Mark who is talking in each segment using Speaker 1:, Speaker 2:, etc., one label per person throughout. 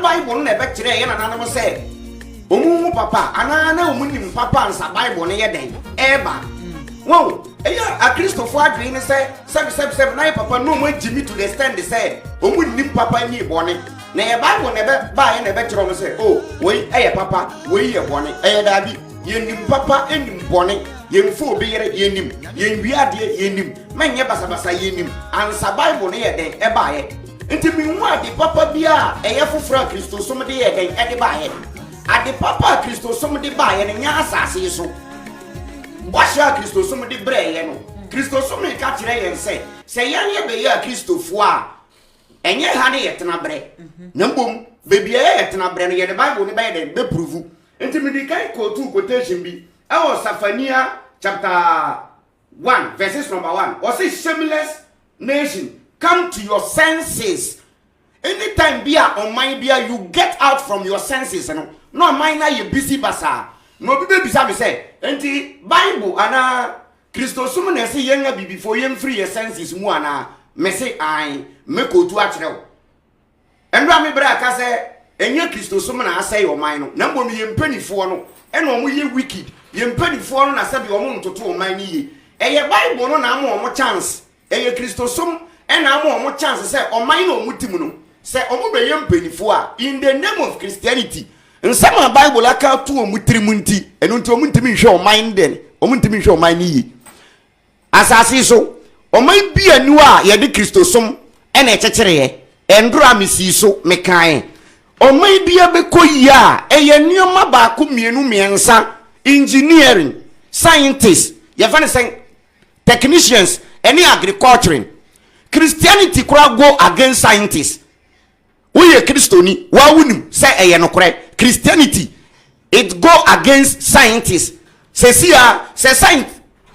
Speaker 1: Bible na be kire ye na nanom say omu papa anana omunim papa ansa Bible ne ye den eba wow eya a Christopher adwin ne say seb na papa no mo jimi to the stand say omunim papa ni bone na ye Bible ne be ba ye ne be kire o say oh we eye papa we ye bone eye da bi ye nim papa enim bone ye mfo obi yere ye nim ye wiade ye nim menye basabasa ye nim ansa Bible ne ye den eba ye nti mi nwa de papa bia eye foforo Kristo som de ye den e de ba ye ade papa Kristo som de ba ye ne nya asase so washa Kristo som de bre ye no Kristo som e ka kire ye se yan ye be ye Kristofo a enye ha ne ye tena bre na mbom be bia ye tena bre no ye de Bible ne ba ye den be prove nti mi di kai quotation bi our Safania chapter 1 verses number 1 or say shameless nation come to your senses anytime be on mind be you get out from your senses no mind na you busy basa no be bisa me say enti Bible ana Christo sum na say yenga bi before yem free your senses mu ana me say ai me ko tu a kire wo enra me bra ka say enye Christo sum na say your mind no na mbom yem panifo no ena omo ye wicked yem panifo no na say bi omo ntoto o mind ni eye Bible no na omo chance eye Christo sum ena omo chance say o mind no mutim no say omo be yem panifo a in the name of Christianity nsama Bible aka to omo trimunti eno nti omo ntimi hwe o mind den omo ntimi hwe o mind ni asasi so o mind bi anu a ye de Christo sum ena ekekere ye endura misi so mekan o mind bi abekoyi a eye nioma ba ko mienu miensa engineering scientists ye fa ne sen technicians any agriculturing Christianity kura go against scientists we ye Christoni wa wunim say eye no kure Christianity it go against scientists say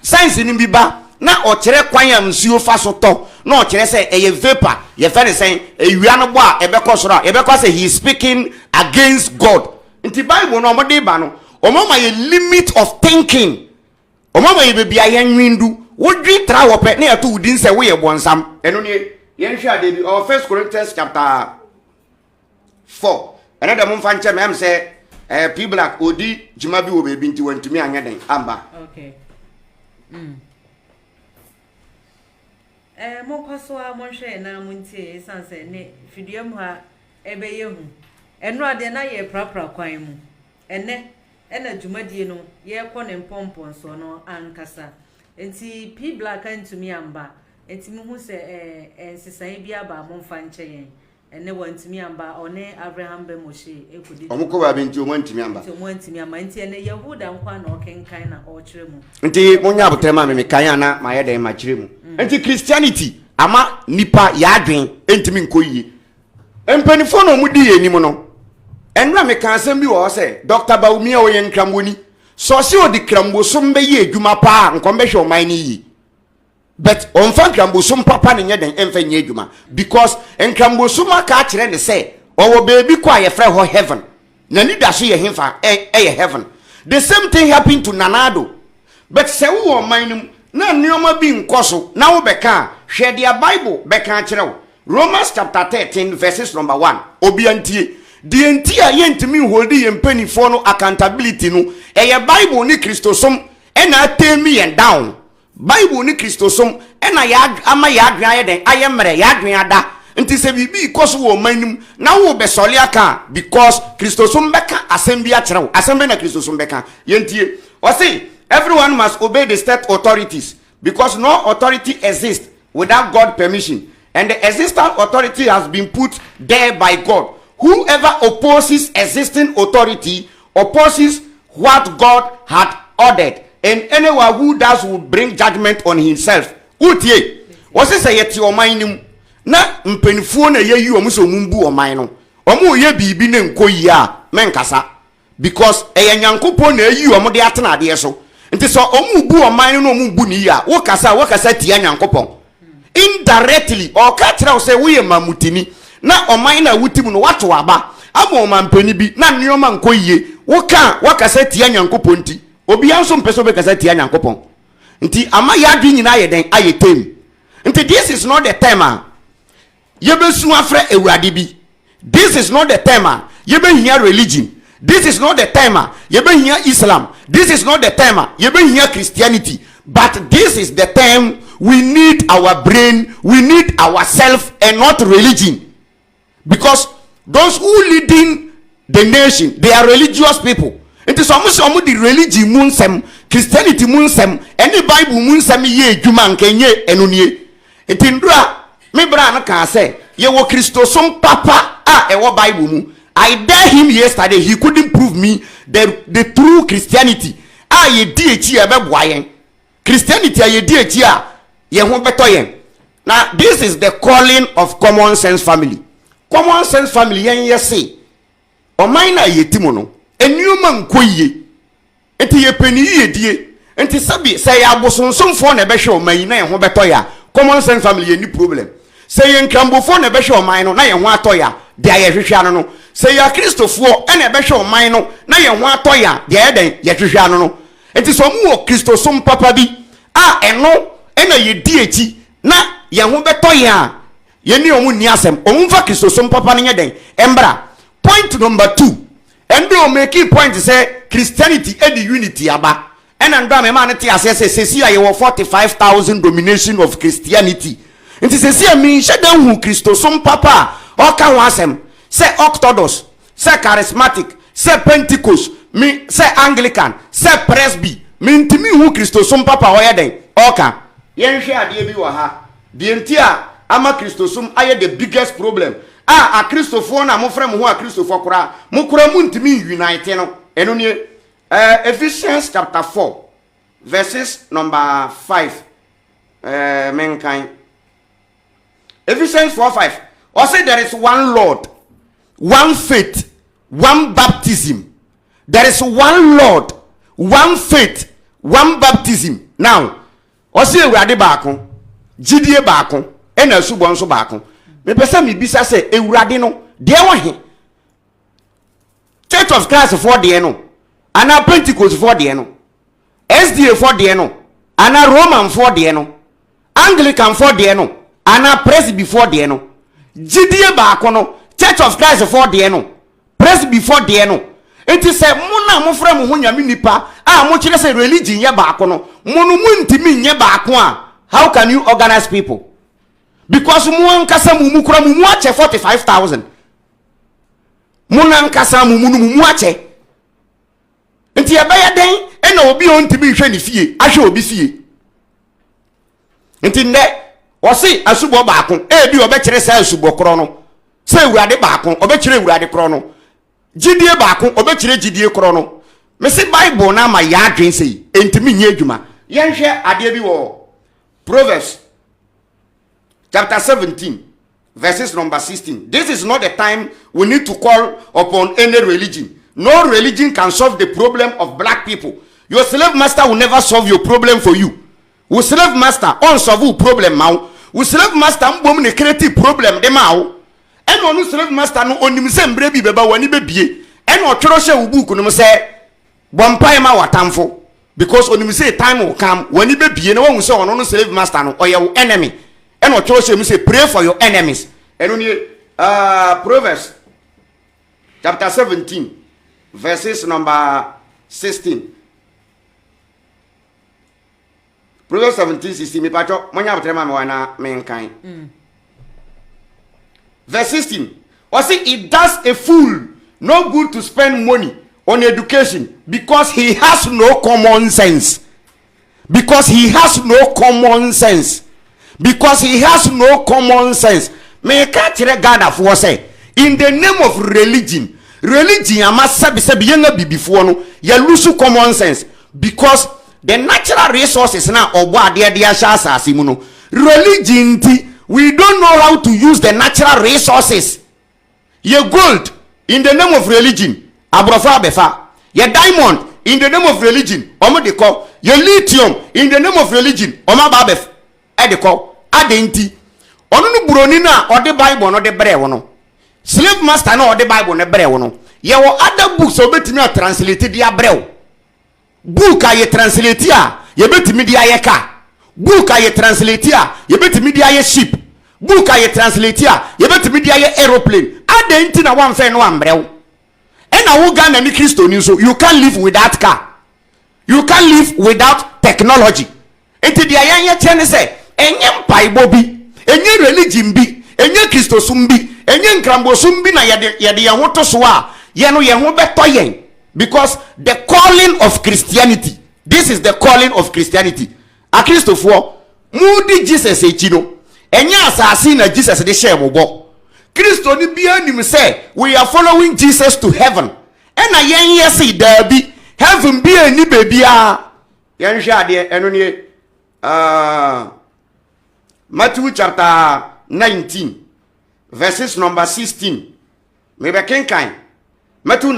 Speaker 1: science ni bi ba na o kire kwan am nsuo fa so to na o kire say eye vapor ye fa ne say ewia no bo a ebekọ soro a ebekọ say he is speaking against God inti Bible no mo de ba no o mo ma ye limit of thinking o mo ma ye be bia ye nwindu wodwi tra wo pe na ye to udin say we ye bonsam eno ne ye nhwe ade bi o 1 Corinthians chapter 4 ene da mo mfa nche me say P black odi juma bi wo be bi nti wantumi anya den amba
Speaker 2: okay mo kwaso a mo hwe na mo ntie sanse ne fiduam ha ebe yehu eno ade na ye prapra kwan mu ena dwumadie no ye kɔ ne mpompon so no ankasa enti P black antumi amba enti mu hu se ensesan bi aba mo mfa nche yen ene wantumi amba one Abraham be Moshe ekodi
Speaker 1: omukɔ ba bi nti o wantumi amba
Speaker 2: enti ene Yehuda nkwa na okenkan na o kire mu
Speaker 1: nti monya abotrema me kan na ma ye den ma kire mu enti Christianity ama nipa ya adwen entimi nkoyie empanifo no mu di yenim no enra me kan asem bi wo se Dr. Baumia o ye nkramwoni so se odi krambosom be ye adwuma pa nkombe hwe o man ni yi but on fa krambosom papa ne nye den emfa nye adwuma because nkrambosom aka kire ne se owo baby kwa ye frɛ ho heaven na ni da so ye hemfa ye heaven the same thing happened to Nanado but se wo man nim na nioma bi nkoso na wo beka hwe dia Bible beka kire wo Romans chapter 13 verses number 1 obiantie the entire yentimi holdi yempanifo no accountability no eye Bible ni Kristosom ena temi yen down Bible ni Kristosom ena ya ama ya adwan aye den aye mre ya adwan ada nti se bibi ikoso wo manum na wo be sole aka because Kristosom beka assembly a kire wo assembly na Kristosom beka yentie o say everyone must obey the state authorities because no authority exists without God permission and the existing authority has been put there by God. Whoever opposes existing authority opposes what God had ordered, and anyone who does will bring judgment on himself. Utie, was this a yeti o mainum? Na mpenifo na ye yi omu so mumbu o man no. Omu ye bibi ne nkoyi a menkasa because eye nyankopon na yi omu de atena de so. Nti so omu bu o man no omu bu ni ya. Wo kasa tia nyankopon. Indirectly or ka kira say we mamutini na oman na wutim no wato aba ama o mampani bi na nneoma nkoyie wo kasa tia nyankopon nti obi anso mpeso be kasa tia nyankopon nti ama ya dwi nyina ye den ayetem nti this is not the time a ye besu afre ewurade bi This is not the time you be here religion. This is not the time you be here Islam. This is not the time you be here Christianity. But this is the time we need our brain, we need ourselves, and not religion. Because those who leading the nation, they are religious people. It is almost the religion munsem, Christianity munsem, any Bible munsem ye juman kenye enunye. It indra me brana can say ye wo Christosum papa ewo Bible mu. I dare him yesterday, he couldn't prove me the true Christianity. Ye DH ebe Christianity ye DH ye ho beto yen. Now this is the calling of common sense family. Common sense family yen ye say oman na yetimo no enuma nkoyie enti ye pani ye die enti sabi say ya bosonsomfo na behwe oman na ye ho beto ya common sense family ye ni problem. Say ye nkrambofo na behwe oman no na ye ho atoya de aye hwehwa no. Say ya kristofo ene behwe oman no na ye ho atoya de aye den ye hwehwa no. Enti so mu wo kristosom papa bi eno ena ye di echi na ye ho beto ya ye ni omu ni asem omumfa kristosom papa no nye den embra. Point number 2. And do make it point to say Christianity and the unity aba. And ando me man ti asese sesi aye 45,000 domination of Christianity. Nti sesi mi shedan hu Christosom papa o ka ho asem. Say Orthodox, say charismatic, say Pentecost, me say Anglican, say Presby. Me ntimi hu Christosom papa o ye den. Oka. Yen hwe ade bi wo ha. De nti a ama Christosom aye the biggest problem. A Christopher na mo frem ho a Christopher kura mo kura mu ntimi unite no eno ne Ephesians chapter 4 verses number 5 menkan Ephesians 4:5 or say there is one Lord, one faith, one baptism. There is one Lord, one faith, one baptism. Now or say ewurade baako gidie baako ena asubon so baako. Me pesa mi bisa se ewurade no de wo he Church of Christ for de no ana Pentecost for de no SDA for de no ana Roman for de no Anglican for de no ana Presby for de no gidie baako no Church of Christ for de no Presby for de no enti se mo na mo fra mo ho nyame nipa mo kire se religion ye baako no mo no mu ntimi nye baako how can you organize people? Because mu nkasa mu kura mu ache 45,000 mu na nkasa mu ache enti e baya den e na obi on tibi hwe ni fie ahwe obi fie enti nde o si asubo baako e bi obe kire sa asubo kro no se ewurade baako obe kire ewurade kro no gidie baako obe kire gidie kro no me se Bible na ma ya adwen sei enti mi nye adwuma yen hwe ade bi wo Proverbs chapter 17 verses number 16. This is not the time we need to call upon any religion. No religion can solve the problem of black people. Your slave master will never solve your problem for you. Your slave master on solve problem now. Your slave master mbom ne creative problem de mau. And on slave master no onim se mbre bi beba wani bebie. And o tworo hye wo book no se bompai ma watamfo. Because onim se time will come wani bebie na won se ono no slave master no oye wo enemy. And what you say, pray for your enemies. And only Proverbs chapter 17, verses number 16. Proverbs 17, 16. Me pacho, monya butrema me wana menkai. Verse 16. Or say it does a fool no good to spend money on education because he has no common sense. Because he has no common sense. Because he has no common sense. Me catch the God for say in the name of religion amasa be yenga bibifo no ya lose common sense because the natural resources now obo ade sha asase mu no religion we don't know how to use the natural resources. Ye gold in the name of religion abrofa befa, ye diamond in the name of religion omo de call, ye lithium in the name of religion omo ba bef edeko adenti onu no buroni na ode Bible no de bre wo no slave master na ode Bible ne bre wo no ye wo other books obetimi a translate dia brew book a ye translate a ye betimi dia ye ka book a ye translate a ye betimi dia ye ship book a ye translate a ye betimi dia ye aeroplane adenti na wan fe no ambrew e na wo Ghana ni Kristo ni so you can't live without car, you can't live without technology. Enti dia ye kyene se enye mpaibo bi enye religion bi enye Kristo sum bi enye nkrambo sum bi na ye de ho to so a ye no ye ho beto yen, because the calling of Christianity, this is the calling of Christianity. A Christofo mudi Jesus echino enya asasi na Jesus de share mobo. Kristo ni bia nim say we are following Jesus to heaven. Ena yen yesi dabi heaven bia ni bebia. Yen hwa de eno ni Matthew chapter 19 verses number 16. Maybe kenkan Matthew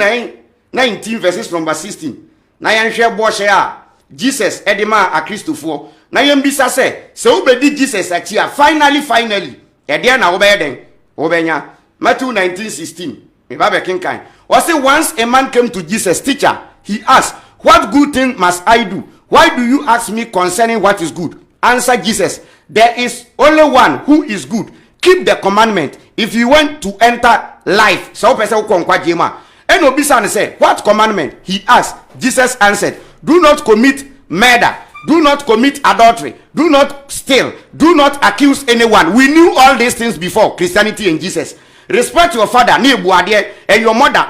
Speaker 1: 19 verses number 16. Na yen hwe bo share Jesus edema a Christofo. Na yen bisa se obedi Jesus achia finally e de na wo be den wo benya. Matthew 19:16 me ba be kinkan o say once a man came to Jesus, teacher, he asked, what good thing must I do? Why do you ask me concerning what is good? Answer Jesus, there is only one who is good. Keep the commandment if you want to enter life. So person ko kwa jema and obisa ne say, what commandment? He asked. Jesus answered, do not commit murder, do not commit adultery, do not steal, do not accuse anyone. We knew all these things before Christianity and Jesus. Respect your father and your mother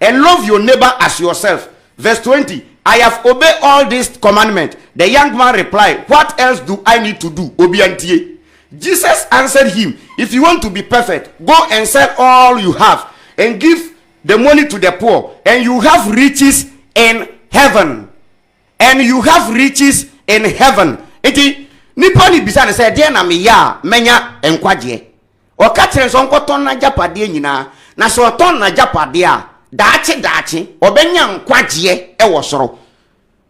Speaker 1: and love your neighbor as yourself. Verse 20, I have obeyed all these commandments. The young man replied, what else do I need to do? Obiantie. Jesus answered him, if you want to be perfect, go and sell all you have and give the money to the poor, and you have riches in heaven. And you have riches in heaven. Iti nipa ni bisa ne say de na me ya menya enkwaje. O ka kire so nkoton na japade nyina. Na so ton na japade a daache obenya nkwaje e wo soro.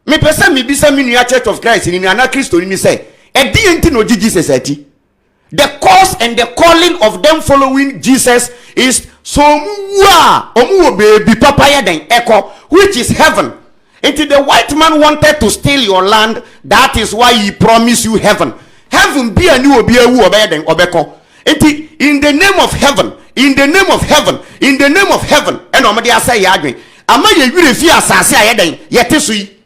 Speaker 1: Me pese me bisa me nua Church of Christ ni na Kristo ni say e di enti no Jesus ati. The cause and the calling of them following Jesus is so omu baby papa ya den eko, which is heaven. Until the white man wanted to steal your land, that is why he promised you heaven. Heaven be a new obi ewu obeden obeko. In the name of heaven, in the name of heaven, in the name of heaven, and omade asay yadwen. Ama ye wire fi asase ayeden yete so yi.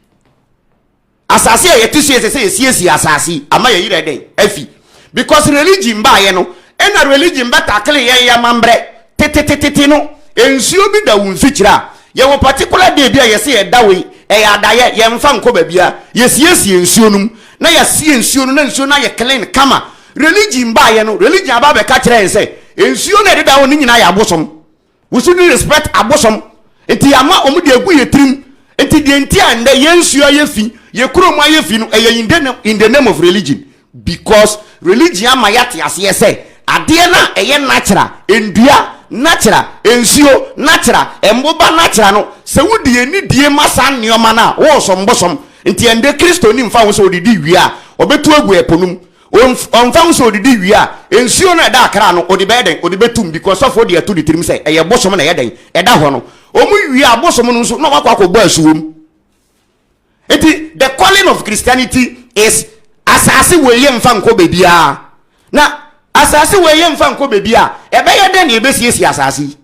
Speaker 1: Asase yete so yesi asase ama ye yire den afi. Because religion ba ye no, and a religion ba takle ye ya mambre tete no ensuo bi da won fikira. Ye wo particular day bia ye se ye da we ya daye ye mfa nko ba bia ye siesie ensuo num na ya sie ensuo no na ensuo na ye clean kama. Religion ba ye no, religion aba be ka kire en say ensuo na de da won nyina ya abosom. We should respect abosom. Enti ama omu de egu ye trim. Enti de enti ande ye ensuo ye fi ye krom aye fi no in the name of religion. Because religion ama yate ase say ade na eye natural endua natural ensio natural emboba natural no se wudi eni die masa nneoma na wo sombosom nti ende Kristo ni mfa wo so odidi wi a obetu agu eponum onfa wo so odidi wi a ensio na da akra no odi beden odi betum because of odi atu di tirim say eye bosom na yeden eda ho no omu wi a bosom no so na wakwa akogbo asuwom. The calling of Christianity is asase we ye mfa nko bebia na asase we ye mfa nko bebia ebeye den e besiesi asase.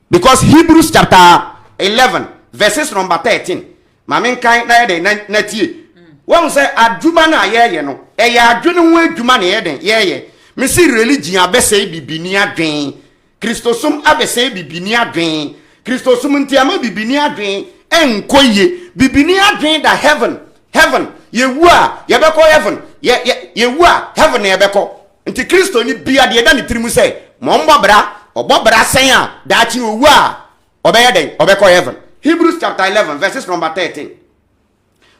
Speaker 1: Because Hebrews chapter 11 verses number 13 mamen kan na ye na tie won say adwuma na ye no e ya adwene ho adwuma na ye den ye me si religion abese bibini adwen Kristosum abese bibini adwen Kristosum ntiama bibini adwen enkoye bibini adwen da heaven ye wu a ye beko heaven ye wu a heaven ye beko nti Kristo ni bia de da ni tirimu say mo mbobra obobra sen a da chi owu a obeye den obeko heaven. Hebrews chapter 11 verses number 13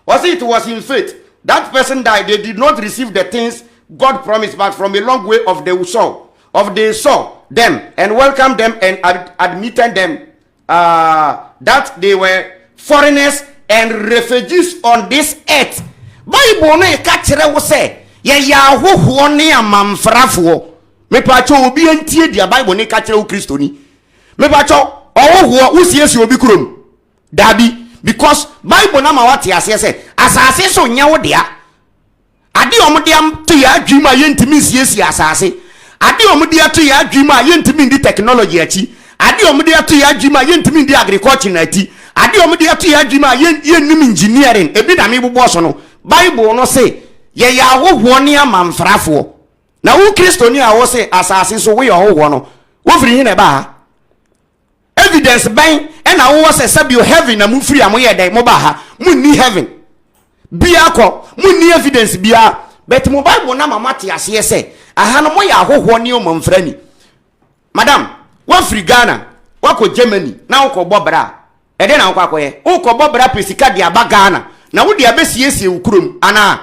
Speaker 1: was it was in faith that person died, they did not receive the things God promised, but from a long way of they saw them and welcomed them and admitted them that they were foreigners and refugees on this earth. Bible no ka kire wo say ye ya hoho ne amamfrafo me pacho obi antie dia Bible ne ka kire wo Kristo ni me pacho ohoho wo siesi obi krom dabi because Bible na ma wate ase say asase so nya wo dia ade omde am to ya adwuma yentimi siesi asase ade omde ato ya adwuma yentimi ndi technology achi ade omde ato ya adwuma yentimi ndi agriculture na ati ade omde ato ya adwuma yennim engineering ebi na me bobo so no bible no say ye ya hoho ne amamfrafo na wo kristo ni a wo say asase so we hoho no wo firi hin na ba evidence ban and I was a sub you heaven na mu free amoye dai mo ba ha mu ni heaven bia ko mu ni evidence bia but mo bible na mama te ase se aha no mo ya hoho ne o mamfra ni madam wa free Ghana wa ko Germany na wo ko bobra e de na wo akoye wo ko bobra pesika dia ba Ghana na wo dia besiesie ukurom ana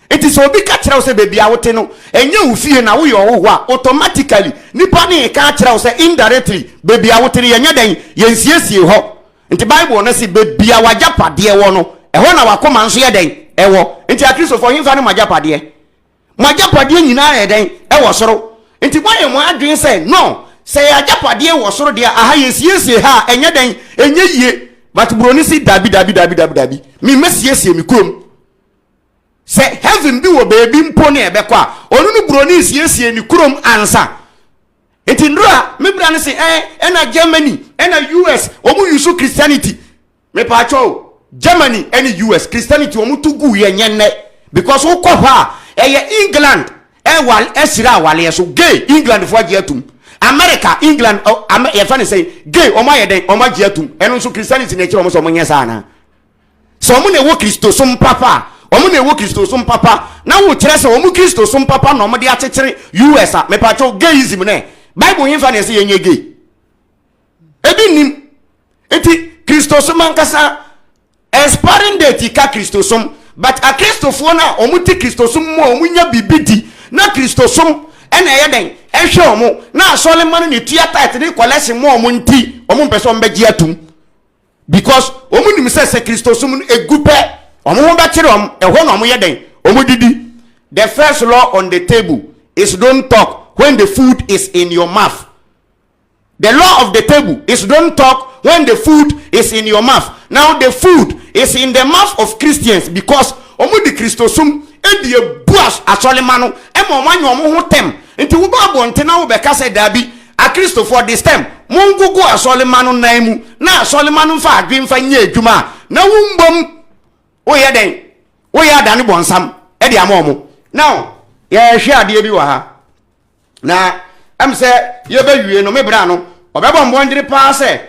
Speaker 1: it is obi ka kira wo se bebia wo te no enye wo fie na wo yo hoho a automatically nipa ne ka kira wo se indirectly bebia wo te yenye den yensiesie ho nti bible na se bebia wajapade wo no eho na wakoma nso ye den ewo nti akristo fo himfa ne majapade nyina ye den ewo soro nti boye mo adwen se no se ajapade wo soro de aha yensiesie ha enye den enye yie but broni si dabi mi mesiesie mi krom se heaven bi wo baby mpo ne ebekwa onu nu broni siesie ni krom ansa enti ndra me bra ne se na Germany na US omu yusu Christianity me pa cho Germany and US Christianity omu tugu ye nyenне because wo ko ha England wal esira wale so gay England fo agi atum America England ye fa ne say gay o ma ye den o ma agi atum eno so Christianity ne kire o mo so mo nyesa na so mo ne wo Kristo so mpapa omu na ewo Kristo so mpapa na wo kire se omu Kristo so mpapa na omu de akekere US a mepacho gayism ne bible himfa na se yenye gay ebi nim enti Kristo so mankasa expiring date ka Kristo so but a Kristofo na omu ti Kristo so mo omu nya bibidi na Kristo so ena ye den ehwe omu na asole man ne tua tight ne collection mo omu nti omu mpese ombeji atum because omu nim se Kristo so egupe omo ba kire ehwo na omo yeden omo didi. The first law on the table is don't talk when the food is in your mouth. The law of the table is don't talk when the food is in your mouth. Now the food is in the mouth of Christians because omo di Christosum e di buas asolemano e mo manyo omo ho tem nti wo ba bonte na wo be ka se dabi a Christo for this time mungugu asolemano naimu na asolemano fa adwemfa nya adwuma na wumbom o ye den o ya dane bonsam e de amomo now ye hwe ade bi wa ha na am say ye ba wie no me bra no obebo mbondire pa say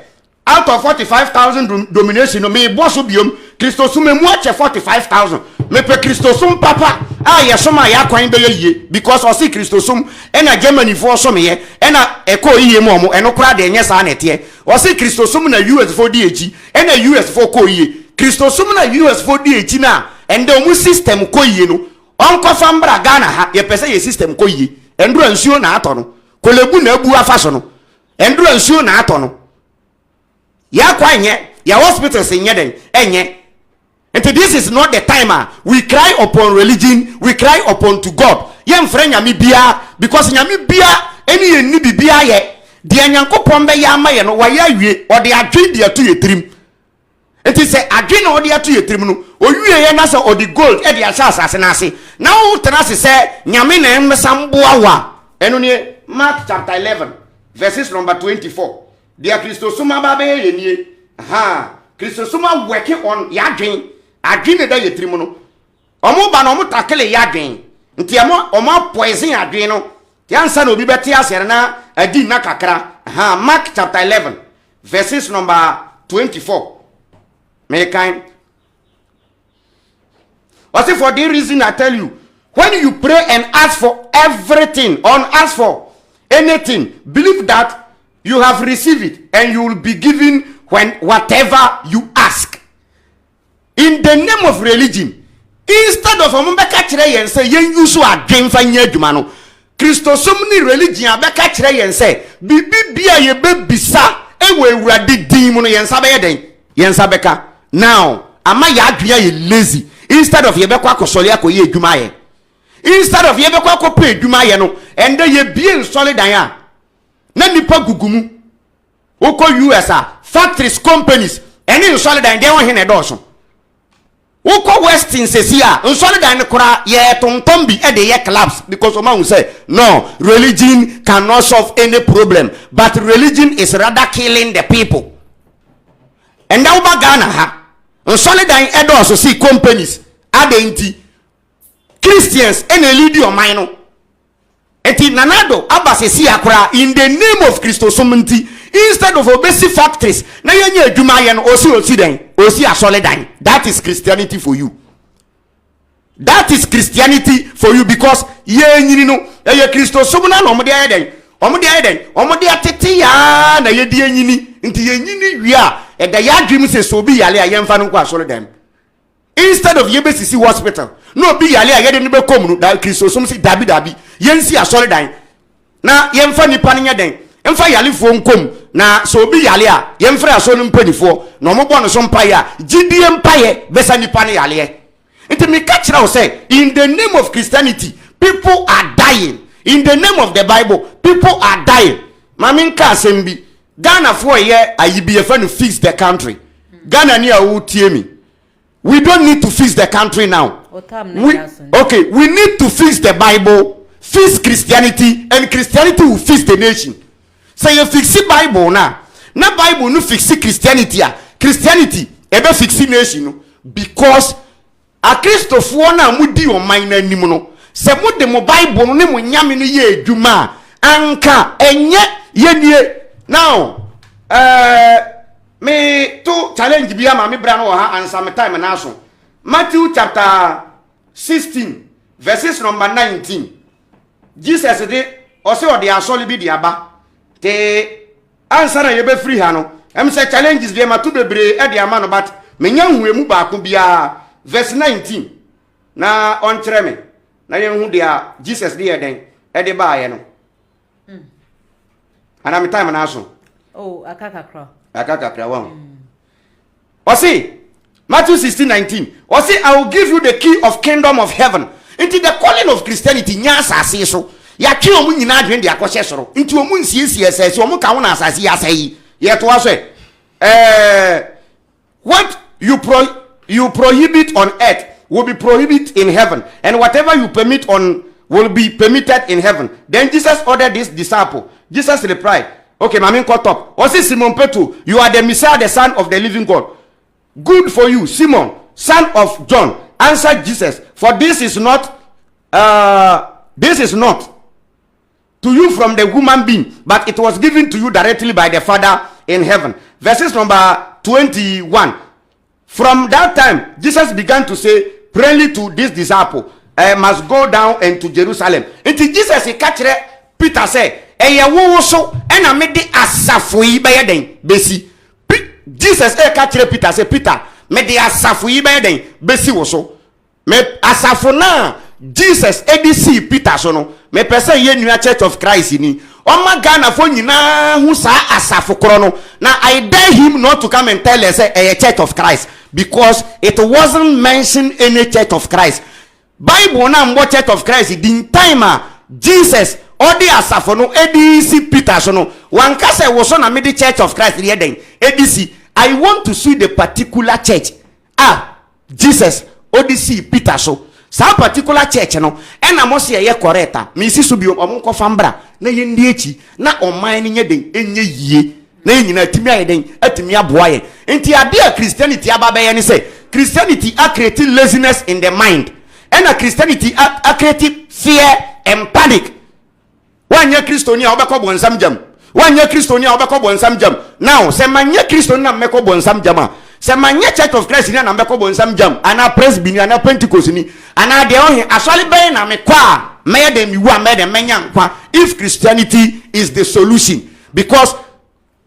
Speaker 1: out of 45,000 domination no me boso biom Christosum emu ache 45,000 me pe Christosum papa ye soma ya kwan be ye because o si Christosum na Germany for so me ye na eko yiye mu omo eno kra de nyesa na tie o si Christosum na US for di echi na US for ko yiye Christosum na US for di echi na ende omu system ko yiye no onko fambra Ghana ha ye pese ye system ko yiye endura nsuo na ato no kolebu na abu afaso no endura nsuo na ato no ya kwanye ya hospitals enye den enye. And this is not the time we cry upon religion, we cry upon to God. Yem friend nyami bia because nyami bia eni ni bibia ye de nyankopon be ya ma ye no wa ya wie o de adwen de ato ye trim. It is say adwen no de ato ye trim no o wie ye na say o de gold e de asase na ase. Na wo tenase say nyame na emsamboa wa. Eno ni Mark chapter 11 verses number 24. Dia Christosuma ba be ye nie. Aha, Christosuma working on ya adwen. Adwene da yetrimu no omo ba no omo takele yadwen nti omo poison adwen no ti ansa na obi beti asere na adi na kakra. Mark chapter 11 verses number 24 me kind. Also for the reason I tell you, when you pray and ask for everything ask for anything, believe that you have received it and you will be given when whatever you ask. In the name of religion, instead of omubeka kire yen say yen use adwenfa nya adwuma no, Christosum ni religion abeka kire yen say bibia ye bebisa ewe awurade din mu no yen sa be den yen sa beka. Now ama ya adwua ye lazy instead of ye bekwa akosole akoye adwuma ye, instead of ye bekwa akopa adwuma ye no ende ye bie nsole dan a na nipa gugumu oko US factories companies eni nsole dan de won hene do so. Woko Westin says here, nsole dan kora ye tonton bi e de ye collapse because Oma will say no, religion cannot solve any problem, but religion is rather killing the people. And now Ghana ha, nsole dan e do so see companies adenti Christians ene lead your mind. Eti nanado abasesi akora in the name of Christosomenti instead of obesi factories na yenye adwuma ye no osi den osi asole dan. That is Christianity for you. That is Christianity for you because ye nyini no ye Christosom na no mo de ayeden omo de atete ya na ye de nyini nti ye nyini wi a e da ya adwum se so bi yale a ye mfa no kwa asole dan. Instead of yebesisi hospital no bi yale a ye de ne be kom no da Christosom si dabi yensi asole dan na yemfa nipa nya den emfa yale fo nkom na so obi yale a yemfra aso no mpanifo na ombo no so mpaye a gidie mpaye besa nipa ne yale enti me ka kira wo say in the name of Christianity people are dying, in the name of the Bible people are dying. Mamin ka asembi Ghana for ye ayibi efa no fix the country. Ghana ni a wo tie mi, we don't need to fix the country now. Okay, we need to fix the Bible, fix Christianity, and Christianity will fix the nation. So you fix the Bible now. Na Bible no fix Christianity. Christianity ebe fix the nation because a Christopher na mudi o man na nim no. Se mo de mo Bible no ne mo nyame no ye adwuma anka enye ye nie. Now me to challenge bia ma me bra no ha ansa me time na so. Matthew chapter 16 verses number 19. Jesus de o se o de asole bi de aba te answer na ye be free ha no em say challenges be ma to bebre e de ama no but menya huemu ba ko bia verse 19 na on kire me na ye hu dia Jesus de den e de ba ye no ana me time na so akakakra wa o see Matthew 16:19. Or say, I will give you the key of kingdom of heaven. Into the calling of Christianity, nyasa say so. Ya ki omu nyina adwen de akose soro. Into omu nsiesie say omu ka wona asase ya say. Ye to aso what you prohibit on earth will be prohibited in heaven, and whatever you permit on will be permitted in heaven. Then Jesus ordered this disciple. Jesus replied, okay, mamin caught up. Or say Simon Peter, you are the Messiah, the Son of the living God. Good for you, Simon, son of John, answered Jesus, for this is not to you from the human being, but it was given to you directly by the Father in heaven. Verses number 21. From that time, Jesus began to say plainly to this disciple, I must go down into Jerusalem. Until Jesus he catch Peter say, "Eye wo so ena me de asafo yi be den besi." Jesus catch Peter say, Peter, me de asafo yi be den besi wo so. Me asafo na Jesus edisi Peter so no. Me pese ye New Church of Christ ni. Oma Ghana fo nyina hu sa asafo kro no. Now I dare him not to come and tell us a Church of Christ, because it wasn't mentioned any Church of Christ. Bible na mbo Church of Christ din time Jesus odi asafo no edisi Peter so no. Wanka se wo so na me the Church of Christ here den edisi. I want to see the particular church. Jesus odisi Peter so. Sa particular church no ena mo se ye correct me si so bi omon ko fambra na ye ndi echi na oman ni nye den enye yie na nyina atimi aye den atimi aboa ye enti ade a Christianity ababa ye ni say Christianity are creating laziness in the mind, and a Christianity are creating fear and panic. One year Christonia obeko bonsam jam, one year Christonia obeko bonsam jam. Now se manye Christonia meko bonsam jama, se manye Church of Christ ni na meko bonsam jam, ana Presbyterian ana Pentecost ni ana de on asole be na me kwa me dem mi wa me dem menya nkwa. If Christianity is the solution, because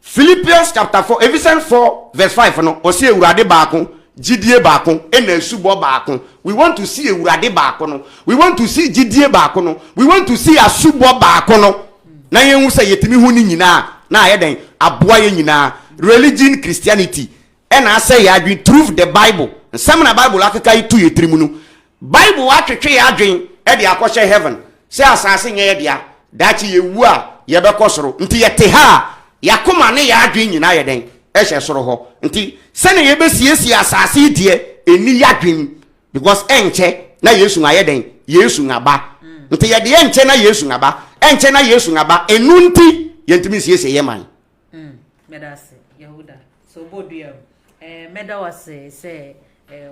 Speaker 1: Philippians chapter 4 Ephesians 4 verse 5 no o se ewurade baako gidie baako ena asubo baako. We want to see ewurade baako no, we want to see gidie baako no, we want to see asubo baako no. Na yenhu se yetimi hu ni nyina na ayeden aboa ye nyina. Religion Christianity ena say ya adwen truth the Bible nsem na Bible akeka itu yetrimu no. Bible atwetwe ya adwen e de akɔhye heaven se asase nye ye dia dachi yewu a ye bekɔsoro nti yete ha yakoma ne ya adwen nyina ye den ehye soro ho nti se ne ye besiesie asase die eni yadwin because enche na Yesu nga yeden Yesu nga ba nti ye de enche na Yesu nga ba enche na Yesu nga ba enunti yentimi sie yeman
Speaker 2: medase Yehuda so bodua meda wase say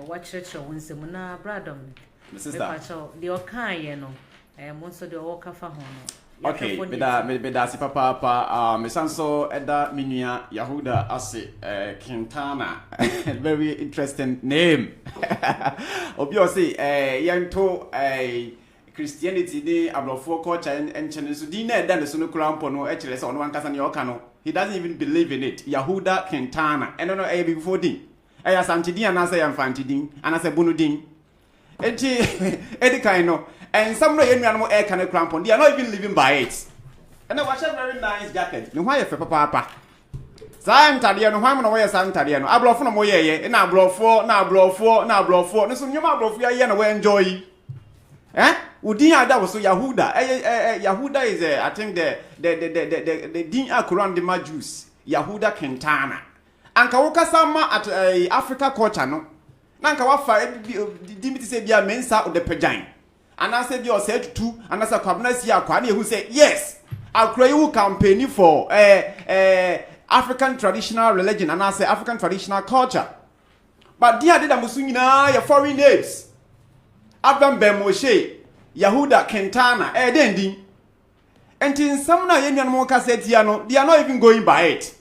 Speaker 2: watchrecho wonsem na bradom sister the okan ye no mo so de o kafa ho no
Speaker 3: okay medase papa me sanso eda minua Yehuda ase Quintana very interesting name obi o say yento Christianity ni ablofo culture and so di na eda ne so no krampo no e kire se ono wankasa ne oka no he doesn't even believe in it Yehuda Quintana and no before din eya santidin anase yamfantidin anase bunudin enti edikan no and some no yenu no e kan krampo they are not even living by it and I watch a very nice jacket no why fe papa santade no hwan no wo ye santade no ablofo no mo ye na ablofo no so nyoma ablofo ye na we enjoy Udin ada was so Yehuda. Yehuda is I think the din Quran the Majus. Yehuda Quintana. Anka woka sama at Africa culture no. Nanka wafa dimiti say bia mensa o de pejan. Anase bi o say tutu anasa kwabna si akwa na ehu say yes. Akra you campaign for African traditional religion anase African traditional culture. But dia did amusu nyina ya foreign names. Abraham Moshe Yehuda Quintana dendi enti some na yenwan mo kasetia no they are not even going by it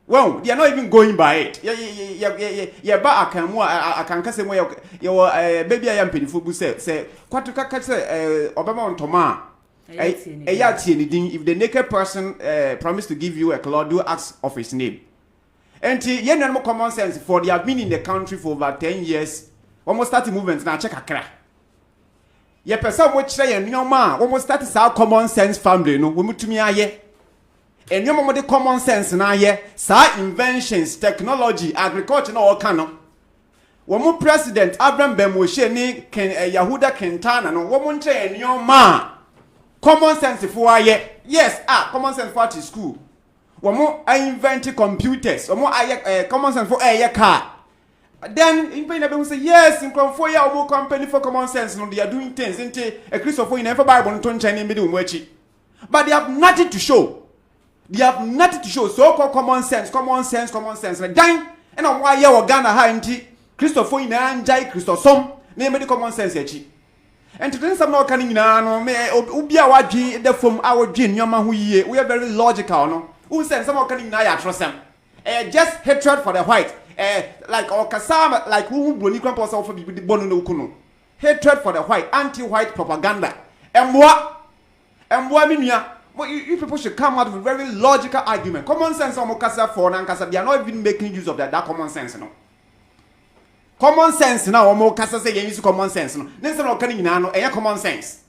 Speaker 3: well they are not even going by it ye ba akamu akankase mo ye baby ayam penifo bu say kwatu kaka say obama ontoma eya tie ni din if the naked person promise to give you a cloth do ask of his name enti yenwan mo common sense for they have been in the country for over 10 years almost starting movements na check akra ye person mo kire ye nyoma almost start sa common sense family no wo mutumi aye enyoma mo de common sense na aye sa inventions technology agriculture na all kano wo mo president Abraham Bemoshe ni Yehuda Quintana no wo mo nche enyoma common sense for aye yes common sense for at school wo mo invent computers wo mo aye common sense for aye car. Then in pain say yes in for ya omo company for common sense no they are doing things into a Christopher in every Bible no tonche ni middle mwachi but they have nothing to show so called common sense dan and on why ya Ghana ha nti Christopher in anjai Christosom na me common sense echi and to some no kan nyina no me obi a wadwe the from our dwe nyoma ho yie we are very logical no who say some kan nyina ya trosem just hatred for the white like Okasama, like who brony grandpa also be the bono no kuno. Hatred for the white, anti-white propaganda. And what minya? You people should come out with a very logical argument. Common sense on Mokasa for Nankasa, they are not even making use of that common sense, no. Common sense now, Mokasa say you use common sense, no. Then some can no, common sense.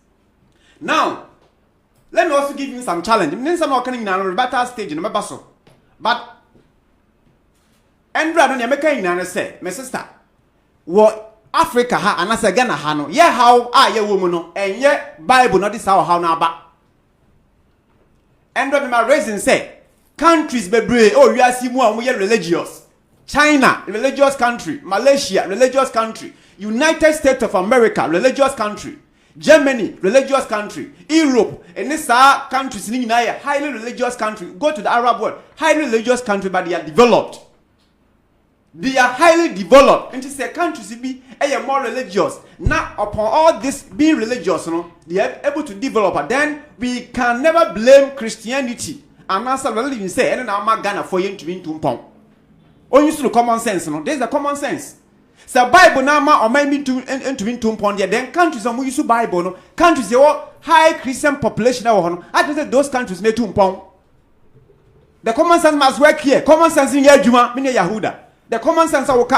Speaker 3: Now, let me also give you some challenge. Then some can no better stage in my basso. But Andra no nyameka ina say my sister wo Africa ha anase Ghana ha no ye how ye wo mu no enye Bible no this how na ba Andra me reason say countries bebre o wiase mu a mo ye religious China religious country Malaysia religious country United States of America religious country Germany religious country Europe and these countries ni na highly religious country go to the Arab world highly religious country but they are developed. They are highly developed. And to say countries be more religious. Now, upon all this being religious, they are able to develop. But then we can never blame Christianity. And as I really say, and I'm not gonna for you to be to pong. Oh, you should common sense, There's the common sense. So Bible now or maybe to be to pong. Then countries are use Bible. No countries they all high Christian population. I think that those countries need to pong. The common sense must work here. Common sense in Yajuma, meaning Yehuda. The common sense of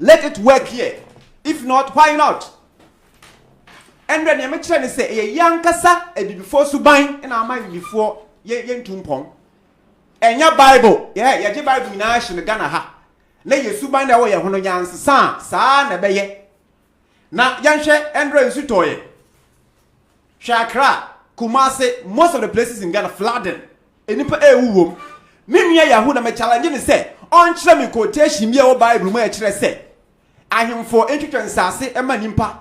Speaker 3: let it work here. If not, why not? And then I'm trying to say a young kasa before subain and I might before yen tumpong. And your Bible, your Bible in the Ghana ha. Lay your subain away when yan sa na beye. Na yanshe Andre Sutoye. Shakra, Kumase, most of the places in Ghana flooded. And if a Mimi Yahuda may challenge and say, on Chemi quotation, your Bible, where say, ahemfo entwetwe nsase ema nimpa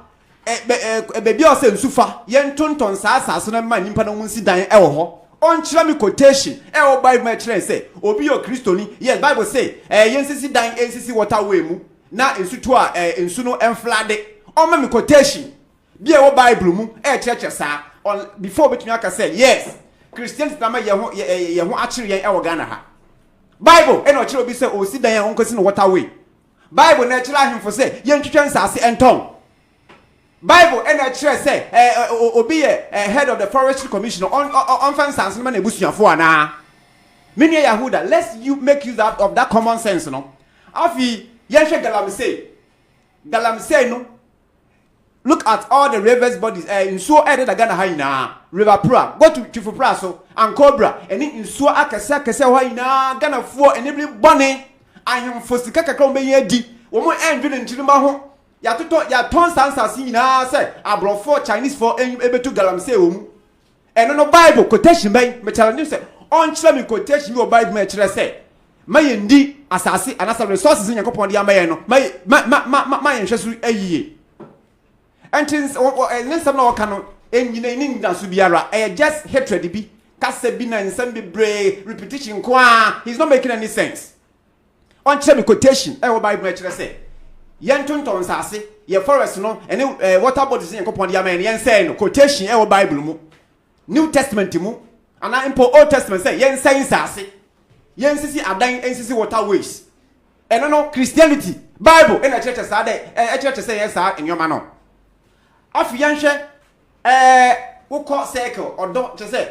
Speaker 3: bebi o se nsufa yen tonton asase no ema nimpa no nsi dan ewo ho on kira me quotation ewo Bible ma kira say obi yo kristoni yes Bible say yen sisi dan ensisi waterway mu na ensuto a ensu no enflade on ma me quotation bi ewo Bible mu kira saa on before betumi aka say yes Christians na ma ye ho akire yen ewo Ghana ha Bible eno kira obi say o si dan on kosi no waterway Bible na kira ahemfo say yen twetwe nsase enton Bible and I say obi head of the forestry commission on fence man ebusuafo ana many Yahuda let's make use of that common sense no afi yenhwe galamsey no look at all the rivers bodies nsuo da Ghana ha ina river pra go to Chifupra so and Cobra eni nsuo akese ho ina Ghana fo enibri bone ahemfo sika kakra mo be di wo mo endwe ntirima ho ya ton sansasi nyina say abrofo Chinese for ebetu galamsey omu eno no Bible quotation ben me challenge say on kire me quotation me Bible me kire say maye ndi asase anasa resources Yakopon dia maye no maye nhwesu ayiye entin nsem na waka no enyina ni ndaso biara just hatred bi kasa bi na nsem bi bre repetition kwa he's not making any sense on kire me quotation Bible me kire say yen tonton sase ye forest no ene water bodies Yakopon dia maye yen say no quotation Bible mu New Testament mu ana impo Old Testament say yen say sase yen sisi adan ensisi waterways eno no Christianity Bible ena church say dey church say yes enyoma no afi yanhwe wokọ circle odo che say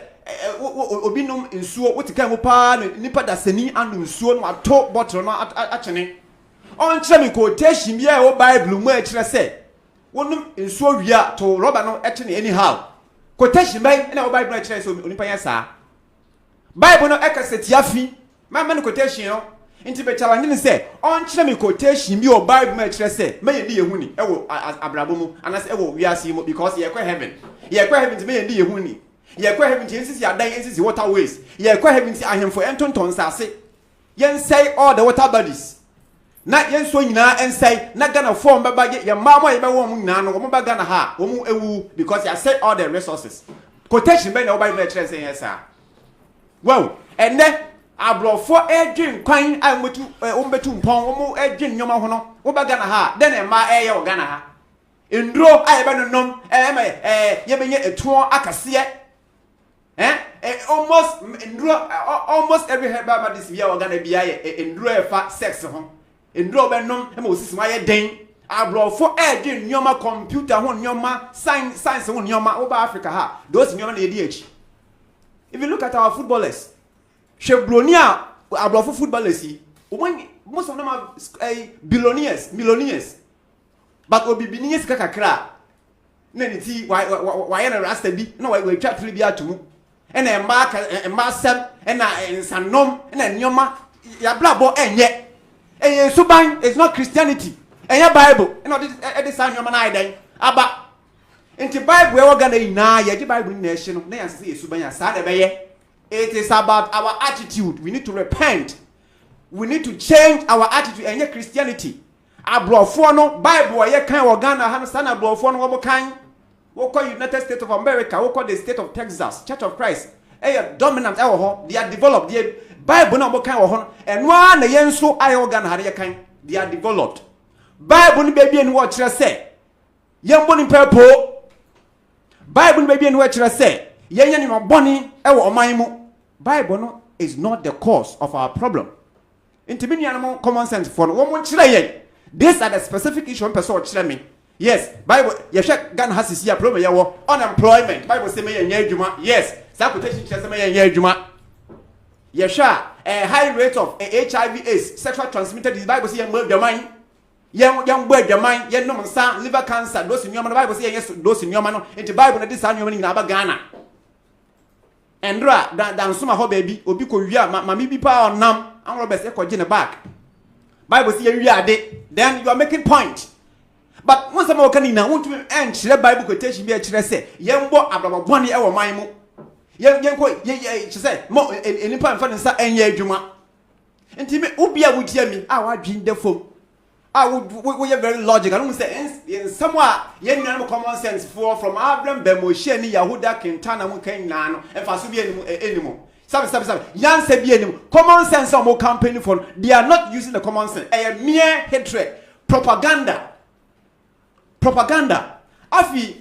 Speaker 3: obinum nsuo wotika mu pa nipa dasani anu nsuo no ato bottle no achene on kire me quotation bi Bible mu a kire say wonum nsuo wia to rubber no echene anyhow quotation by na Bible na kire say onipa yasa Bible no ekasetiafi man quotation no inti be challenge ni say on kire me quotation bi Bible ma kire say me ye huni ewo abrabo mu anase ewo wiase mu because ye kwa heaven ti me ye huni ye kwa heaven ti ensisi adan ensisi waterways ye kwa heaven ti ahemfo entonton sase yen say all the water bodies na yen so nyina ensay na Ghana form baba ye mama ye be wo mu nyina no wo ba Ghana ha wo mu ewu because you say all the resources quotation be na Bible na kire say yes wow ene abrofo edwin kwan amotu ombetu mpon omo edwin nyoma ho no wo ba Ghana ha den e ma eye wo Ghana ha endro aye be nonom ye benye etuo akase almost every herbal this year wo Ghana bia ye endro e fa sex ho endro be nom e ma osisi ma ye den abrofo edwin nyoma computer ho nyoma science ho nyoma wo ba Africa ha those nyoma na edi echi. If you look at our footballers Chebronia abrofo footballers most of them are millionaires but obibinies kakakra na niti why na rasta bi na we twa three bi atumu na emba sem na insanom na nyoma ya blabo enye suban is not Christianity enye Bible na this nyoma na idan aba inti Bible we Ghana ina ye di Bible na ehye no na yanse suban ya sa de beye. It is about our attitude. We need to repent. We need to change our attitude. And Christianity. Abrofo no Bible ye kan wo Ghana ha no sana abrofo no wo kan. Wo call United States of America, wo call the state of Texas, Church of Christ. Dominant e wo ho. They are developed. The Bible no wo kan wo ho. Eno na ye nso aye wo Ghana ha ye kan. They are developed. Bible ni baby en wo kire say. Ye mboni pepo. Bible ni baby en wo kire say. Ye nya ni mboni e wo oman mu. Bible no is not the cause of our problem. Intimini animal common sense for one chile. These are the specific issue on person chile me. Yes, Bible ye check Ghana has this year problem ye unemployment. Bible say me ye juma. Yes, quotation say me ye juma. Ye sha a high rate of HIV/AIDS, sexual transmitted disease. Bible say ye move your mind. Young boy your mind. Ye no man liver cancer. Those in your man. Bible say yes those in your man. Into Bible na this an your in Ghana. Endra dan suma ho baby obi ko wia mami bi pa onam an Robert e ko gine back Bible say you ade then you are making point but once am kan na won't enchire Bible quotation bi a kire say yembo abrabobone e wo man mu yen ko ye say mo enipa mfa nsa enye adwuma enti me obi a wutia mi a wadwin defom we are very logical. I don't say in somewhere you have common sense for from Abraham Bemosheni Yahuda Quintana Mukain Nano and Fasubi anymore. Some Yan Sebi common sense or more campaign for they are not using the common sense. A mere hatred, propaganda. Afi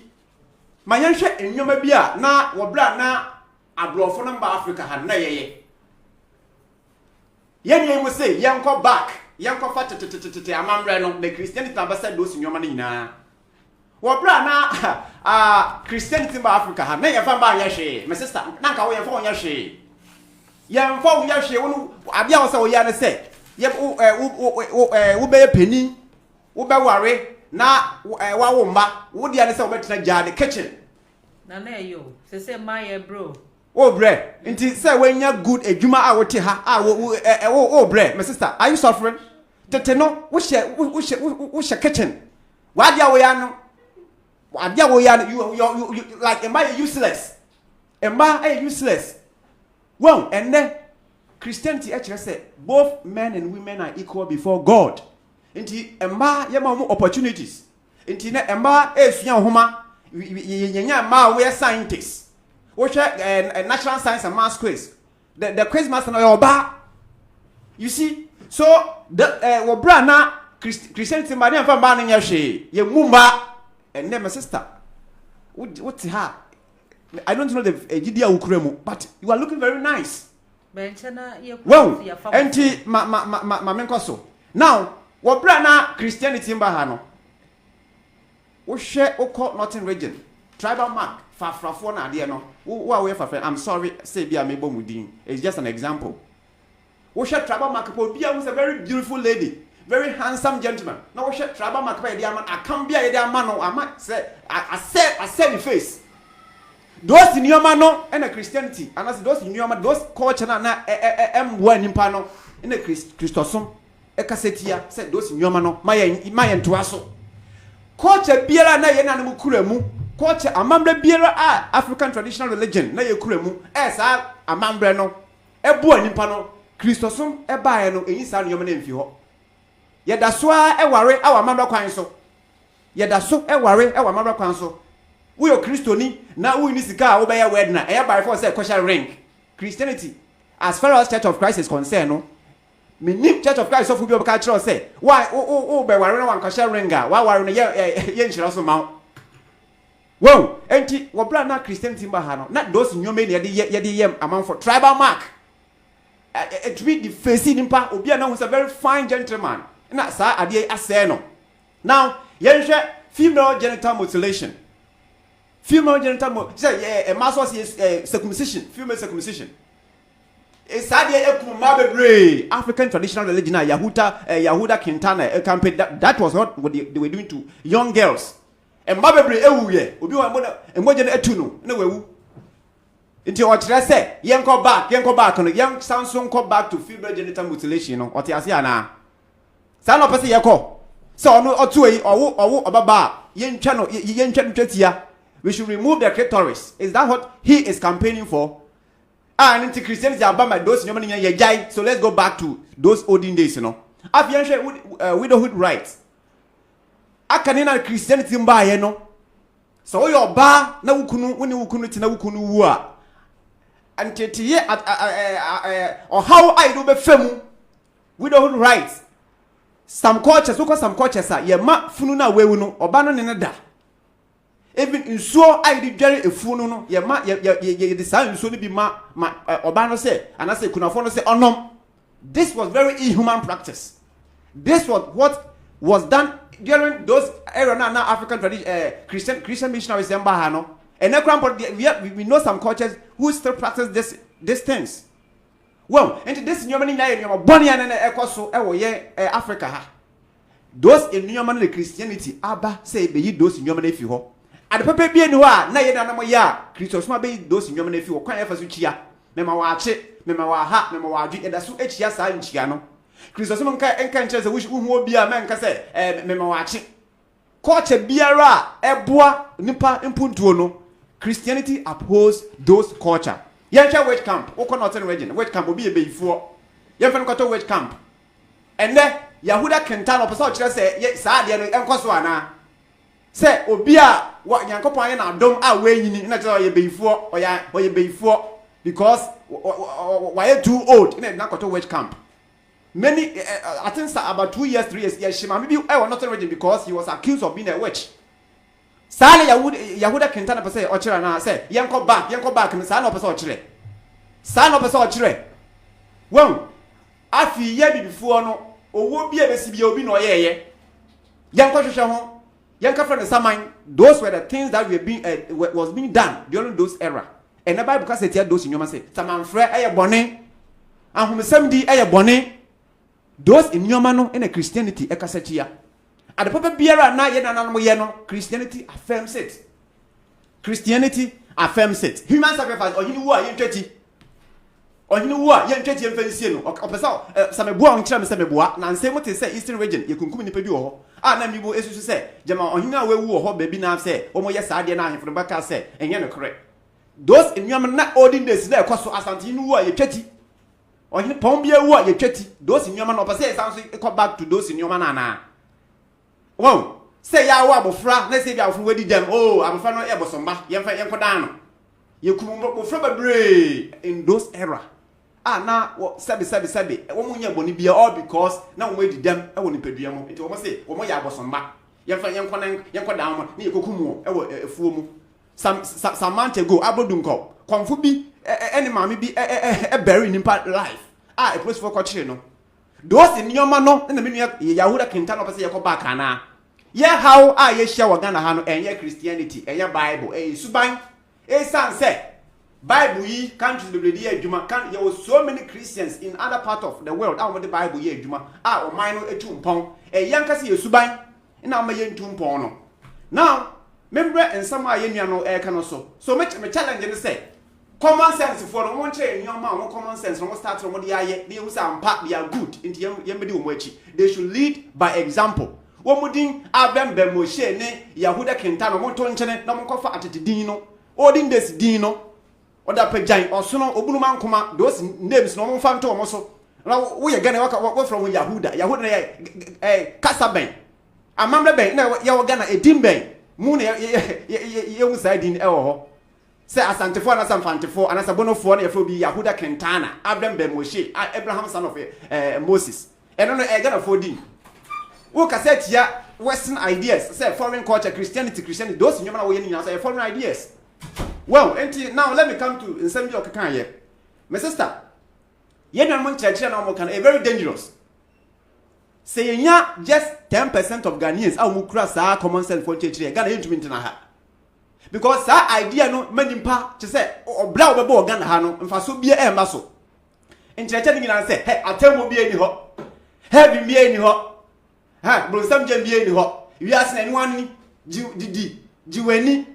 Speaker 3: Mayansha in Yomabia na wabra na abrofo number Africa had na ye. Yen will say, Yanko back, Yanko fat amambre no, the Christianity ambassador those in your money na. Wabra na Christianity in Africa had na yafamba yashe, my sister, Nanka way for yashe. Yan for yashe, Abia was a yana say, Yep, ube penny, ube worry, na wawumba, would the answer wet in the kitchen.
Speaker 2: Nana yo, say my bro.
Speaker 3: Oh, bre, until say when you're good, a juma I will tell her, oh, bre, my sister, are you suffering? Teteno, what's your kitchen? Why do you like, am I useless? Am I useless? Well, and then Christianity actually said both men and women are equal before God. Until Emma, Yamamu opportunities. Until Emma is young homa, ma we are scientists. Which natural science and math quiz. The quiz master no yoba. You see, so the Wabrana Christianity Marian from Banning Yashi, ye mumba, and then my sister. What's her? I don't know the Gidia Ukremu, but you are looking very nice. Well, anti Mamenkoso. Now, Wabrana Christianity in Bahano. We share Oko Northern region, tribal mark. Fafrafona dear no. I'm sorry, say be a mebo mudin. It's just an example. Osha Traba Makapo was a very beautiful lady, very handsome gentleman. Now Osha Traba Makapo diamond, I can't be a diamond, I might say I said the face. Those in your mano and a Christianity, and as those in your man, those culture na M1 in pano in a Christosum, a cassetia, said those in your mano, my and Tuaso. Culture Biela na Yanam Kuremu. Culture amambre biera African traditional religion na yekuremu esa amambre no ebu anipa no Christosum e baaye no enisa no yomne mfi ho yeda so e ware awa amambre kwan so yeda so e ware awa amambre kwan so wo yo Christoni na wo ni sika wo be ya wed na e baaye for say kosha ring Christianity as far as Church of Christ is concerned no me Church of Christ so fu bi oba kire say why o be ware na wan kosha ringa why ware no ye nchira so ma. Whoa, enti wabra na Christianity mbahano. Not those nyome yedi yem among for tribal mark. It read the face nimpa obia na who's a very fine gentleman. Na sa adie aseno. Now, yenhwe female genital mutilation. Female genital mutilation. Mass was circumcision, female circumcision. Sadie ekuma bebre African traditional religion Yahuda Quintana campaign that was not what they were doing to young girls. And Mabebre ewuye obi wa emoje na etu no na wewu nti o kire say yenko back no yen Samsung go back to female genital mutilation no oti ase ana sa no pese yeko so ono otu yi owo obaba yentwa no ntwatia we should remove the clitoris. Is that what he is campaigning for? And into Christianity about those nyoma nya yejai. So let's go back to those olden days, you know. Afianhwe widowhood rights. Akanina Christianity mbaye no. So your ba na wukunu woni wukunu ti na wukunu wu a. Antetiye or how I do be femu widowhood rights. Some cultures, some cultures are ye ma funu na wewu no oba no ne da. Even in so I did very a funu no ye ma ye design so be ma oba no say and I say kunafo no say onom. This was very inhuman practice. This was what was done during those era now African tradition Christian missionaries in Bahano. And we know some cultures who still practice these things. Well, and this nyomani na ye boni an ekoso ewo ye Africa ha. Those in nyomani Christianity aba say be yi those nyomani fi ho. Ade pepe bi eni ho a na ye na mo ya Christos ma be those nyomani fi ho kwan efa so chia. Mema wa ache, mema wa ha, mema wa adwi eda so echia sa nchia no. Christos mo nka nche se hu obi a men ka se mema wa ache. Culture biara eboa nipa impuntuo no. Christianity oppose those culture. Yencha witch camp, Oko Northern region, witch camp will be a before. Yenfa nkoto witch camp. And then Yahuda Quintana person kyerɛ sɛ ye saa de no enko so ana sɛ obi a Nyankopɔn ayɛ na dom a wenyini na kyerɛ ɔyɛ beyifo ɔyɛ beyifo because why too old in a Nakoto witch camp. Many I think about 2 years 3 years yes shima maybe I was not region because he was accused of being a witch. Sale Yahuda Quintana person ɔkyerɛ na sɛ yɛnkɔ back no saa na person ɔkyerɛ saa na person ɔkyerɛ wɔn afi yɛ bibifoɔ no owo bia besi bia obi na ɔyɛyɛ yankɔ hwehwɛ ho yanka from the saman those were the things that was being done during those era and the Bible because it those in your say saman frɛ ɛyɛ bɔne ahomesɛm di ɛyɛ bɔne those in your no in a Christianity ɛkasa tia at the papa biara na yɛ nananom yɛ no Christianity affirms it human sacrifice ɔhene wo a yɛntwati ɔhene wo a yɛntwati yɛmfansie no ɔpɛsɛ sameboa ɔnkyerɛ me sɛ meboa na nsɛm mote sɛ Eastern region yɛkunkum nipa bi wɔ hɔ a na mibo esusu sɛ gyama ɔhene a wewu wɔ hɔ baabi na sɛ ɔmo yɛ saa deɛ na ahemfo bɛka sɛ ɛnyɛ no korɛ those enuam na olden days na ɛkɔ so asante no wo a yɛtwati ɔhene pɔn bia wo a yɛtwati those enuam na ɔpɛsɛ ɛsan so ɛkɔ back to those enuam na ana wow sɛ ya wo abofra na sɛ bi abofra wadi dɛm abofra no ɛbɔsɔmba yɛnkɔ dan no yɛkum abofra bebree in those era na sabi wo munya boni bia all because na wo edi dem e wo nipadua mu nti wo se wo ya abosomba yenkɔ dan mu na yekokum wo e efuo mu some month ago abodunko konfo bi any maami bi bury nimpa life e police for kɔkyere no those nyoma no na me nua Yahuda Quintana pese yekɔ back ana ye how ye hia wo Ghana ha no enye Christianity enye Bible suban sanse Bible yi countries be ready adwuma kan there was so many Christians in other part of the world how the Bible yi adwuma o man no etumpon yanka se yesuban na ma yentumpon no now member ensam a yenua no ka no so me challenge ne say common sense for no one train your man common sense no start from the aye they use ampa they are good into yemedi wo machi they should lead by example wo mudin abembe mo she ne Yahuda Quintana mo to nchene na mo kofa atetedin no odin des din no oda pejan osono obunuma nkoma those names no mo fa nto mo so na wo ye Ghana wo from Yahuda na kasaben amamre ben na ye wo Ghana edin ben mu na ye wu side din e wo ho se asantefo na samfantefo anasa bonofo na ye fo bi Yahuda Quintana Abraham ben Moshe Abraham son of Moses eno no Ghana fo din wo kasetia western ideas say foreign culture Christianity those nyoma na wo ye ni na say foreign ideas. Well, now let me come to in some of your my sister, you know, very dangerous. Say, just 10% of Ghanaians are cross our common sense for Ghana because that idea no many part to say, or blow the ball Ghana Hano, and for so be a muscle. And Chachani say, hey, I tell you, be any hot, heavy be any hot, but some gem be any hot. You ask anyone, Jueni.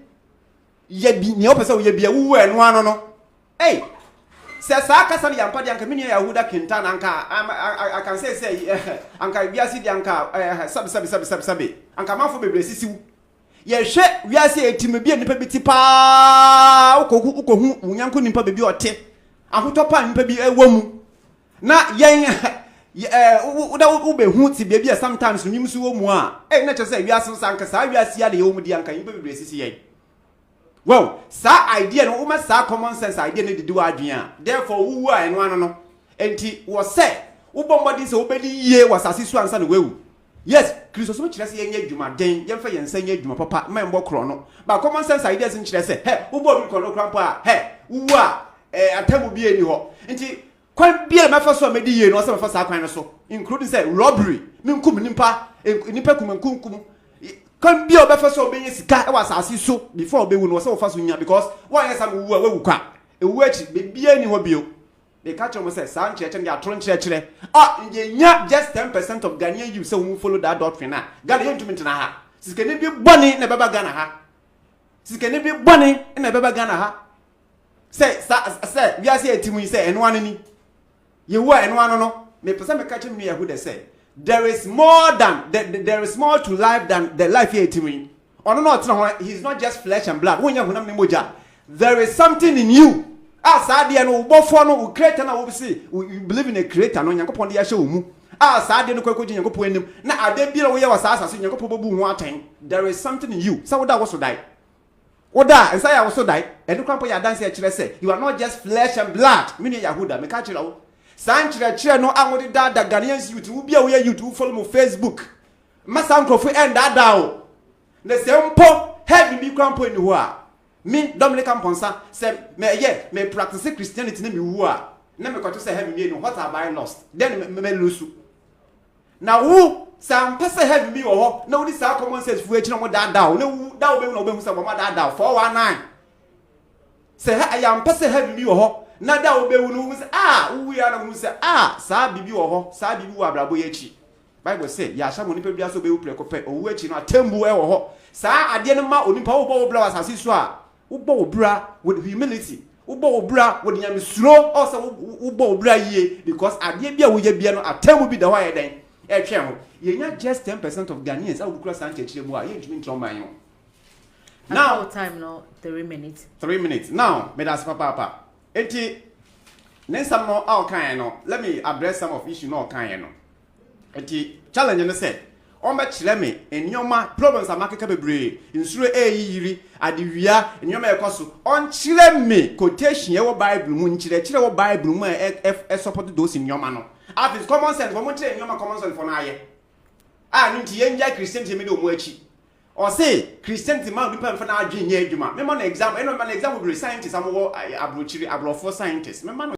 Speaker 3: Ye bi ne opese ye bia wu enu ano no se sa aka sabi yampa de anka mini Yahuda Quintana anka I can say anka biasi de anka sabi anka manfo bebre sisiwu ye hwe wiase etime bia nipa biti pa ukohu unyanko nipa bebi ote ahotopa nipa bi ewomu na yen uda ubehu ti bia sometimes nyimsu wo mu a na che say wiase sanka sa wiase ya de ye wo mu di anka nipa bebre sisi yen. Well, sa idea no uma sa common sense idea no didi wa adwen therefore wu a eno ano no enti wo se wo bombodi se wo bedi yie wasase su ansa no wewu yes Christos mo kire se yenye adwuma den yemfa yensa yenye adwuma papa membo kro no ba common sense ideas nkire se wo bo bi kro krampo a wu a atamu bi eni ho enti kwan bia mefa so medi yie no se mefa sa kwan no so including say robbery minkum nipa kum kan bi obefa so obenye sika e wasase so before obewu no so ofa so nya because one yes am wu a wewu kwa ewu achi be bia ni ho bio they catch them say san church and atron church nya just 10% of Ghanaian youth say we follow that doctrine na Ghana yentument na ha sika ne bi boni na beba Ghana ha sika ne bi boni na beba Ghana ha say we are say etimu say eno anani ye wu eno ano no me pesa me catch me Yahuda say there is more to life than the life here etimu ono no he's not just flesh and blood wonya hunam ne moja there is something in you as ade no ubofo no creator na we see you believe in a creator no Yakopon de ya hye wo mu Sa de no kwako gye Nyankopɔn anim na ade bia wo ye wa sa asase Nyankopɔn bobu ho aten. There is something in you. Sa wo da wo so die. Oda and say I was so die. And the camp ya dance here say you are not just flesh and blood. Meaning Yahuda, me catch you. Sanchira no amodi da Ghanaians youth will be away you to follow me Facebook. Masanko for end that down. The same po heavy me crampo in who me Dominican Ponsa say me practice Christianity me who are. Never got to say heavy me what have I lost? Then me lose. Now who some person heavy me or no this are common sense for no that down. No that will no be some that down 419. Say I am person heavy me or na that will be no say we are no say sa bibi or sa bibi wa brabo yechi. Bible say ya sha mo nipa bia so be wo prekope owu echi no atembu e wo ho sa ade no ma onipa wo bo wo bra asase so a wo bo wo bra with humility wo bo wo bra with nyamesuro o say wo bo wo bra yie because ade bia wo ye bia no atembu bi da ho ye den e twe ho ye nya just 10% of Ghanaians a wo kura san chechire mu a ye ntumi ntro man yo now
Speaker 2: time no 3 minutes
Speaker 3: now me das papa enti nensam no all kan no let me address some of issue no kan no enti challenge no say on be kire me enyoma problems amakeka bebre insuro eyiri adewia enyoma ekoso on kire me quotation e wo bible mu nkire wo bible mu e support those enyoma no at is common sense wo kire enyoma common sense for na aye nti yenja Christianity me do mu achi or say Christianity man bi pam fa na adwen nya adwuma me man example eno man example be scientists am wo abrochiri abrofo scientists me man